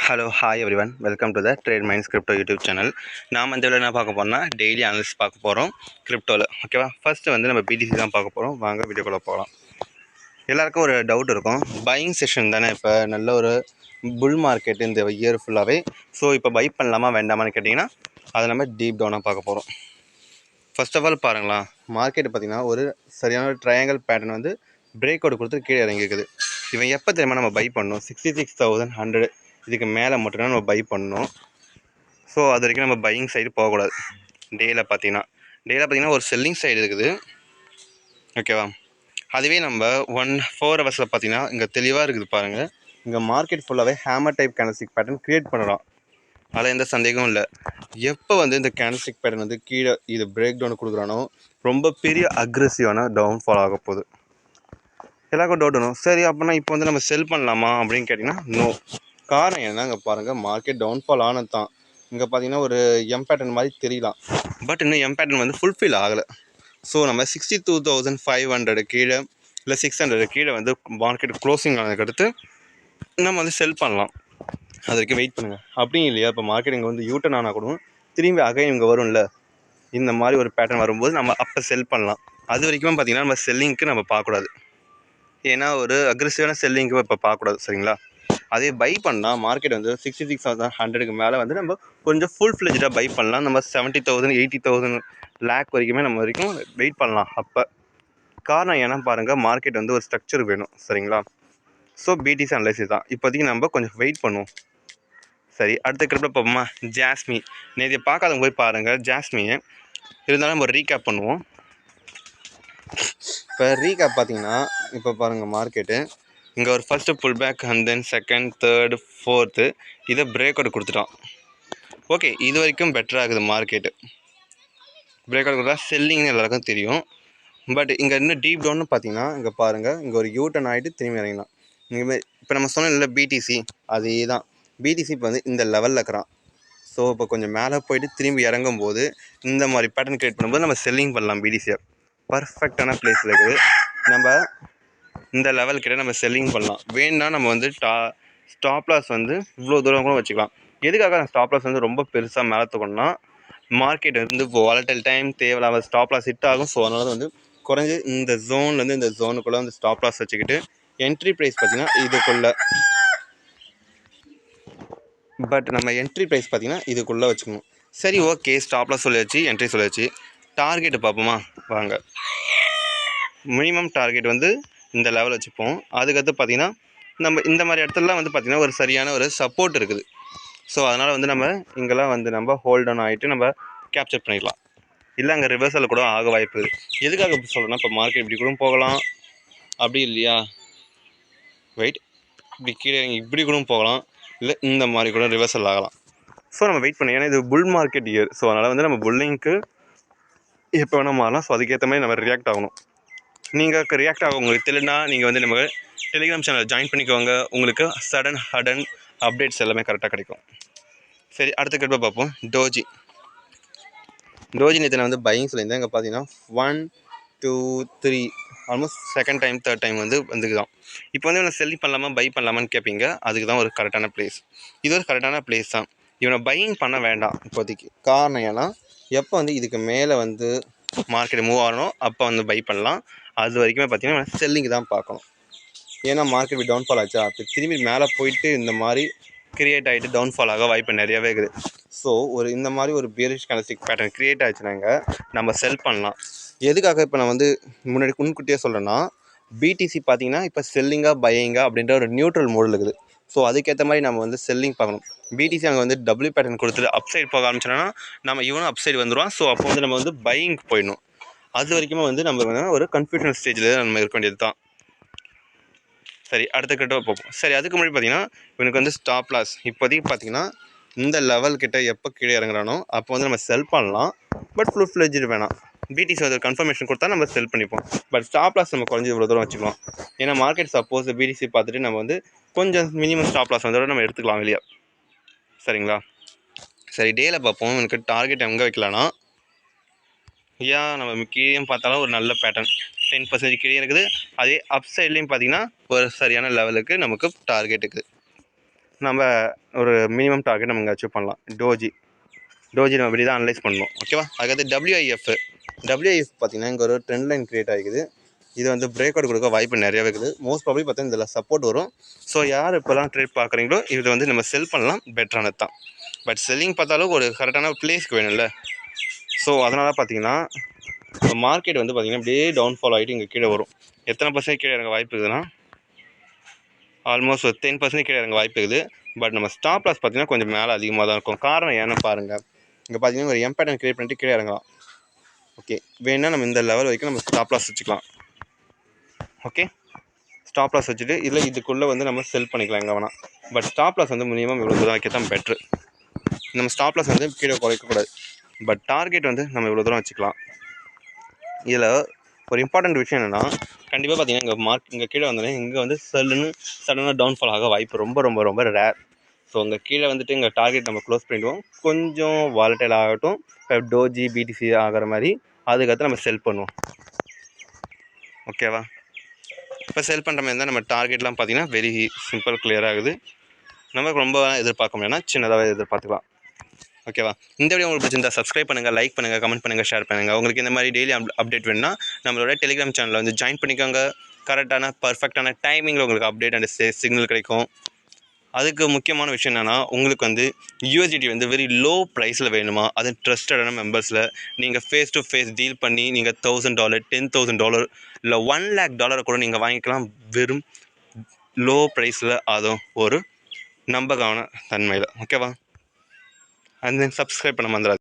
Hello hi every one, welcome to the trade minds crypto YouTube channel. நாம் இந்த என்ன பார்க்க போகிறோம்னா டெய்லி அனலிஸ்ட் பார்க்க போகிறோம் கிரிப்டோவில். ஓகேவா, ஃபஸ்ட்டு வந்து நம்ம பிடிசி தான் பார்க்க போகிறோம். வாங்க வீடியோக்குள்ளே போகலாம். எல்லாருக்கும் ஒரு டவுட் இருக்கும், பையிங் செஷன் தானே இப்போ நல்ல ஒரு புல் மார்க்கெட் இந்த இயர் ஃபுல்லாகவே. ஸோ இப்போ பை பண்ணலாமா வேண்டாமான்னு கேட்டிங்கன்னா அதை நம்ம டீப் டவுனாக பார்க்க போகிறோம். ஃபர்ஸ்ட் ஆஃப் ஆல் பாருங்களா, மார்க்கெட் பார்த்திங்கன்னா ஒரு சரியான ஒரு ட்ரையாங்கல் பேட்டர்ன் வந்து பிரேக் அவுட் கொடுத்து கீழே இறங்கிக்குது. இவன் எப்போ தெரியுமா நம்ம பை பண்ணணும், 66,100 இதுக்கு மேலே மட்டும்தான் நம்ம பை பண்ணணும். ஸோ அது வரைக்கும் நம்ம பையிங் சைடு போகக்கூடாது. டேயில் பார்த்தீங்கன்னா ஒரு செல்லிங் சைடு இருக்குது. ஓகேவா, அதுவே நம்ம 4 ஹவர்ஸில் பார்த்தீங்கன்னா இங்கே தெளிவாக இருக்குது பாருங்கள். இங்கே மார்க்கெட் ஃபுல்லாகவே hammer type candlestick pattern create பண்ணலாம். அதில் எந்த சந்தேகமும் இல்லை. எப்போ வந்து இந்த கேண்டல்ஸ்டிக் பேட்டர்ன் வந்து கீழே இது பிரேக் டவுன் கொடுக்குறானோ ரொம்ப பெரிய அக்ரெசிவான டவுன்ஃபால் ஆக போகுது. எல்லாருக்கும் டவுட் வரும், சரி அப்படின்னா இப்போ வந்து நம்ம செல் பண்ணலாமா அப்படின்னு கேட்டிங்கன்னா நோ. காரணம் என்ன, இங்கே பாருங்கள் மார்க்கெட் டவுன்ஃபால் ஆனது தான். இங்கே பார்த்தீங்கன்னா ஒரு எம் பேட்டர்ன் மாதிரி தெரியலாம், பட் இன்னும் எம் பேட்டர்ன் வந்து ஃபுல்ஃபில் ஆகலை. ஸோ நம்ம 62,500 கீழே இல்லை 600 கீழே வந்து மார்க்கெட் க்ளோசிங் ஆனதுக்கடுத்து நம்ம வந்து செல் பண்ணலாம். அது வரைக்கும் வெயிட் பண்ணுங்கள். அப்படியும் இல்லையா, இப்போ மார்க்கெட் இங்கே வந்து யூட்டர்ன் ஆனால் கூட திரும்பி அகைன் இங்கே வரும்ல, இந்த மாதிரி ஒரு பேட்டர்ன் வரும்போது நம்ம அப்போ செல் பண்ணலாம். அது வரைக்கும் பார்த்திங்கன்னா நம்ம செல்லிங்க்கு நம்ம பார்க்கக்கூடாது. ஏன்னா ஒரு அக்ரெசிவான செல்லிங்க்கு இப்போ பார்க்கக்கூடாது, சரிங்களா. அதே பை பண்ணால் மார்க்கெட் வந்து 66,100க்கு மேலே வந்து நம்ம கொஞ்சம் ஃபுல் ஃப்ளெஜ்டாக பை பண்ணலாம். நம்ம 70,000 80,000 லேக் வரைக்குமே நம்ம வரைக்கும் வெயிட் பண்ணலாம். அப்போ காரணம் ஏன்னா பாருங்கள், மார்க்கெட் வந்து ஒரு ஸ்ட்ரக்சர் வேணும், சரிங்களா. ஸோ பிடிசி அனலைசிஸ் தான். இப்போதைக்கு நம்ம கொஞ்சம் வெயிட் பண்ணுவோம். சரி, அடுத்த கிரிப்டோ பார்ப்போமா, ஜாஸ்மி. நேற்று பார்க்காதவங்க போய் பாருங்கள் ஜாஸ்மியை. இருந்தாலும் நம்ம ரீகேப் பண்ணுவோம். இப்போ ரீகேப் பார்த்தீங்கன்னா இப்போ பாருங்கள் மார்க்கெட்டு இங்கே ஒரு first pull back and then second third fourth இதை பிரேக் அவுட் கொடுத்துட்டான். ஓகே, இது வரைக்கும் பெட்டராகுது மார்க்கெட்டு. பிரேக் அவுட் கொடுத்தா செல்லிங்னு எல்லாருக்கும் தெரியும். பட் இங்கே இன்னும் டீப் டவுன்னு பார்த்தீங்கன்னா இங்கே பாருங்கள், இங்கே ஒரு யூட்டர்ன் ஆகிட்டு திரும்பி இறங்கினான். இங்கே இப்போ நம்ம சொன்னோம் இல்லை பிடிசி, அதே தான். பிடிசி இப்போ வந்து இந்த லெவலில் இருக்கிறான். ஸோ இப்போ கொஞ்சம் மேலே போயிட்டு திரும்பி இறங்கும் போது இந்த மாதிரி பேட்டர்ன் க்ரியேட் பண்ணும்போது நம்ம செல்லிங் பண்ணலாம். பிடிசியை பர்ஃபெக்டான பிளேஸில் இருக்குது. நம்ம இந்த லெவல் கிட்ட நம்ம செல்லிங் பண்ணலாம். வேணும்னா நம்ம வந்து ஸ்டாப் லாஸ் வந்து இவ்வளோ தூரம் கூட வச்சுக்கலாம். எதுக்காக நான் ஸ்டாப் லாஸ் வந்து ரொம்ப பெருசாக மேலே தூக்கணும்னா, மார்க்கெட் வந்து இப்போ வாலடைல் டைம் தேவையில்லாத ஸ்டாப் லாஸ் ஹிட் ஆகும். ஸோ அதனால வந்து குறைஞ்சி இந்த ஜோன்லேருந்து இந்த ஜோனுக்குள்ளே வந்து ஸ்டாப் லாஸ் வச்சுக்கிட்டு என்ட்ரி ப்ரைஸ் பார்த்திங்கன்னா இதுக்குள்ளே, பட் நம்ம என்ட்ரி ப்ரைஸ் பார்த்திங்கன்னா இதுக்குள்ளே வச்சுக்கணும். சரி, ஓகே, ஸ்டாப் லாஸ் சொல்லியாச்சு, என்ட்ரி சொல்லியாச்சு. டார்கெட்டு பார்ப்போமா வாங்க. மினிமம் டார்கெட் வந்து இந்த லெவல் வச்சுப்போம். அதுக்கடுத்து பார்த்திங்கன்னா நம்ம இந்த மாதிரி இடத்துலலாம் வந்து பார்த்திங்கன்னா ஒரு சரியான ஒரு சப்போர்ட் இருக்குது. ஸோ அதனால் வந்து நம்ம இங்கெல்லாம் வந்து நம்ம ஹோல்ட் ஆன் ஆகிட்டு நம்ம கேப்சர் பண்ணிக்கலாம். இல்லை அங்கே ரிவர்சல் கூட ஆக வாய்ப்பு இருக்குது. எதுக்காக இப்படி சொல்கிறேன்னா, இப்போ மார்க்கெட் இப்படி கூட போகலாம், அப்படி இல்லையா வெயிட் இப்படி கீழே இப்படி கூட போகலாம், இல்லை இந்த மாதிரி கூட ரிவர்சல் ஆகலாம். ஸோ நம்ம வெயிட் பண்ணி, ஏன்னா இது புல் மார்க்கெட் இயர். ஸோ அதனால் வந்து நம்ம புல்லிங்க்கு எப்போ வேணால் மாறலாம். ஸோ அதுக்கேற்ற மாதிரி நம்ம ரியாக்ட் ஆகணும். நீங்கள் ரியாக்ட் ஆக உங்களுக்கு தெரியலனா நீங்கள் வந்து நம்ம டெலிகிராம் சேனல் ஜாயின் பண்ணிக்கோங்க. உங்களுக்கு சடன் அப்டேட்ஸ் எல்லாமே கரெக்டாக கிடைக்கும். சரி, அடுத்த கிரிப்டோ பார்ப்போம். டோஜி நேற்று நான் வந்து பையிங் சொல்லியிருந்தேன். இங்கே பார்த்தீங்கன்னா 1 2 3 almost second time third time வந்து வந்துக்குதான். இப்போ வந்து இவனை செல் பண்ணலாமா பை பண்ணலாமான்னு கேட்பீங்க. அதுக்கு தான் ஒரு கரெக்டான பிளேஸ். இது ஒரு கரெக்டான பிளேஸ் தான். இவனை பையிங் பண்ண வேண்டாம் இப்போதைக்கு. காரணம் ஏன்னா எப்போ வந்து இதுக்கு மேலே வந்து மார்க்கெட் மூவ் ஆகணும் அப்போ வந்து பை பண்ணலாம். அது வரைக்குமே பார்த்தீங்கன்னா செல்லிங் தான் பார்க்கணும். ஏன்னா மார்க்கெட் டவுன்ஃபால் ஆச்சா, இப்போ திரும்பி மேலே போயிட்டு இந்த மாதிரி கிரியேட் ஆகிட்டு டவுன்ஃபால் ஆக வாய்ப்பு நிறையவே இருக்குது. ஸோ ஒரு இந்த மாதிரி ஒரு பியரிஷ் கேண்டல்ஸ்டிக் பேட்டர்ன் கிரியேட் ஆச்சுனாங்க நம்ம செல் பண்ணலாம். எதுக்காக இப்போ நான் வந்து முன்கூட்டியே சொல்கிறேன்னா, பிடிசி பார்த்தீங்கன்னா இப்போ செல்லிங்காக பையிங்கா அப்படின்ற ஒரு நியூட்ரல் மோடில் இருக்குது. ஸோ அதுக்கேற்ற மாதிரி நம்ம வந்து செல்லிங் பார்க்கணும். பிடிசி அங்கே வந்து டபுள்யூ பேட்டர்ன் கொடுத்துட்டு அப் சைடு போக ஆரம்பிச்சோன்னா நம்ம இவனும் அப் சைடு வந்துடுவான். ஸோ அப்போ வந்து நம்ம வந்து பையிங் போயிடணும். அது வரைக்குமே வந்து நம்ம ஒரு கன்ஃபியூஷன் ஸ்டேஜில் நம்ம இருக்க வேண்டியது தான். சரி, அடுத்த கிட்ட பார்ப்போம். சரி, அதுக்கு முன்னாடி பார்த்தீங்கன்னா இவனுக்கு வந்து ஸ்டாப் லாஸ் இப்போதைக்கு பார்த்தீங்கன்னா இந்த லெவல் கிட்ட எப்போ கீழே இறங்குறானோ அப்போ வந்து நம்ம செல் பண்ணலாம். பட் ஃபுல் ஃப்ளெஜ்டு வேணாம். பிடிசி வந்து கன்ஃபர்மேஷன் கொடுத்தா நம்ம செல் பண்ணிப்போம். பட் ஸ்டாப் லாஸ் நம்ம குறைஞ்சி இவ்வளோ தூரம் வச்சுக்கலாம். ஏன்னா மார்க்கெட் சப்போஸ் பிடிசி பார்த்துட்டு நம்ம வந்து கொஞ்சம் மினிமம் ஸ்டாப் லாஸ் வந்தோட நம்ம எடுத்துக்கலாம் வெளியே, சரிங்களா. சரி, டேயில் பார்ப்போம். எனக்கு டார்கெட் எங்கே வைக்கலான்னா, நம்ம கீழே பார்த்தாலும் ஒரு நல்ல பேட்டர்ன் 10% கீழே இருக்குது. அதே அப் சைட்லேயும் பார்த்தீங்கன்னா ஒரு சரியான லெவலுக்கு நமக்கு டார்கெட் இருக்குது. நம்ம ஒரு மினிமம் டார்கெட் நம்ம இங்கே அச்சீவ் பண்ணலாம். டோஜி நம்ம இப்படி தான் அனலைஸ் பண்ணணும். ஓகேவா? அதுக்கடுத்து டபிள்யூஐஎஃப் பார்த்தீங்கன்னா இங்கே ஒரு ட்ரெண்ட் லைன் க்ரியேட் ஆகிக்குது. இது வந்து பிரேக் அவுட் கொடுக்க வாய்ப்பு நிறையவே இருக்குது. மோஸ்ட் ப்ராபப்லி பார்த்தீங்கன்னா இதில் சப்போர்ட் வரும். ஸோ யார் இப்போலாம் ட்ரேட் பார்க்குறீங்களோ இது வந்து நம்ம செல் பண்ணலாம், பெட்டரானது தான். பட் செல்லிங் பார்த்தாலும் ஒரு கரெக்டான பிளேஸ்க்கு வேணும்ல. ஸோ அதனால் பார்த்தீங்கன்னா மார்க்கெட் வந்து பார்த்திங்கன்னா இப்படியே டவுன்ஃபால் ஆகிட்டு இங்கே கீழே வரும். எத்தனை பர்சன்ட் கீழே இறங்க வாய்ப்பு இருக்குதுன்னா ஆல்மோஸ்ட் ஒரு 10% கீழே இறங்க வாய்ப்பு இருக்குது. பட் நம்ம ஸ்டாப் லாஸ் பார்த்திங்கன்னா கொஞ்சம் மேலே அதிகமாக தான் இருக்கும். காரணம் ஏன்னு பாருங்கள், இங்கே பார்த்திங்கன்னா ஒரு எம்பேட்டர்ன் க்ரியேட் பண்ணிட்டு கீழே இறங்கலாம். ஓகே, வேணால் நம்ம இந்த லெவல் வரைக்கும் நம்ம ஸ்டாப் லாஸ் வச்சுக்கலாம். ஓகே, ஸ்டாப் லாஸ் வச்சுட்டு இல்லை இதுக்குள்ளே வந்து நம்ம செல் பண்ணிக்கலாம் எங்கே வேணால். பட் ஸ்டாப் லாஸ் வந்து மினிமம் இவ்வளோ தூரம் வைக்க தான் பெட்ரு. நம்ம ஸ்டாப் லாஸ் வந்து கீழே குறைக்கக்கூடாது. பட் டார்கெட் வந்து நம்ம இவ்வளோ தூரம் வச்சுக்கலாம். இதில் ஒரு இம்பார்ட்டண்ட் விஷயம் என்னென்னா, கண்டிப்பாக பார்த்தீங்கன்னா இங்கே கீழே வந்தோடனே இங்கே வந்து சடனாக டவுன்ஃபால் ஆக வாய்ப்பு ரொம்ப ரொம்ப ரொம்ப ரேர். ஸோ இங்கே கீழே வந்துட்டு இங்கே டார்கெட் நம்ம க்ளோஸ் பண்ணிவிடுவோம். கொஞ்சம் வாலட்டைல் ஆகட்டும், டோஜி பிடிசி ஆகிற மாதிரி, அதுக்கடுத்து நம்ம செல் பண்ணுவோம். ஓகேவா? இப்போ செல் பண்ணுற மாதிரி இருந்தால் நம்ம டார்கெட்லாம் பார்த்தீங்கன்னா வெரி சிம்பிள், கிளியர் ஆகுது. நமக்கு ரொம்ப எதிர்பார்க்க முடியாதுன்னா சின்னதாக எதிர்பார்த்துக்கலாம். ஓகேவா? இந்த வீடியோ உங்களுக்கு பிடிச்சிருந்தா சப்ஸ்கிரைப் பண்ணுங்கள், லைக் பண்ணுங்கள், கமெண்ட் பண்ணுங்கள், ஷேர் பண்ணுங்கள். உங்களுக்கு இந்த மாதிரி டெய்லி அப்டேட் வேணும்னா நம்மளோட டெலிகிராம் சேனலில் வந்து ஜாயின் பண்ணிக்கோங்க. கரெக்டான பர்ஃபெக்டான டைமிங்கில் உங்களுக்கு அப்டேட் அண்ட் சிக்னல் கிடைக்கும். அதுக்கு முக்கியமான விஷயம் என்னென்னா, உங்களுக்கு வந்து யூஎஸ்டிடி வந்து வெரி லோ ப்ரைஸில் வேணுமா, அது ட்ரஸ்டடான மெம்பர்ஸில் நீங்கள் ஃபேஸ் டு ஃபேஸ் டீல் பண்ணி நீங்கள் $1000 $10,000 இல்லை $1,00,000 கூட நீங்கள் வாங்கிக்கலாம். வெறும் லோ ப்ரைஸில், அதுவும் ஒரு நம்பகமான தன்மையில். ஓகேவா? அண்ட் தென் சப்ஸ்கிரைப் பண்ண மறந்துடாதீங்க.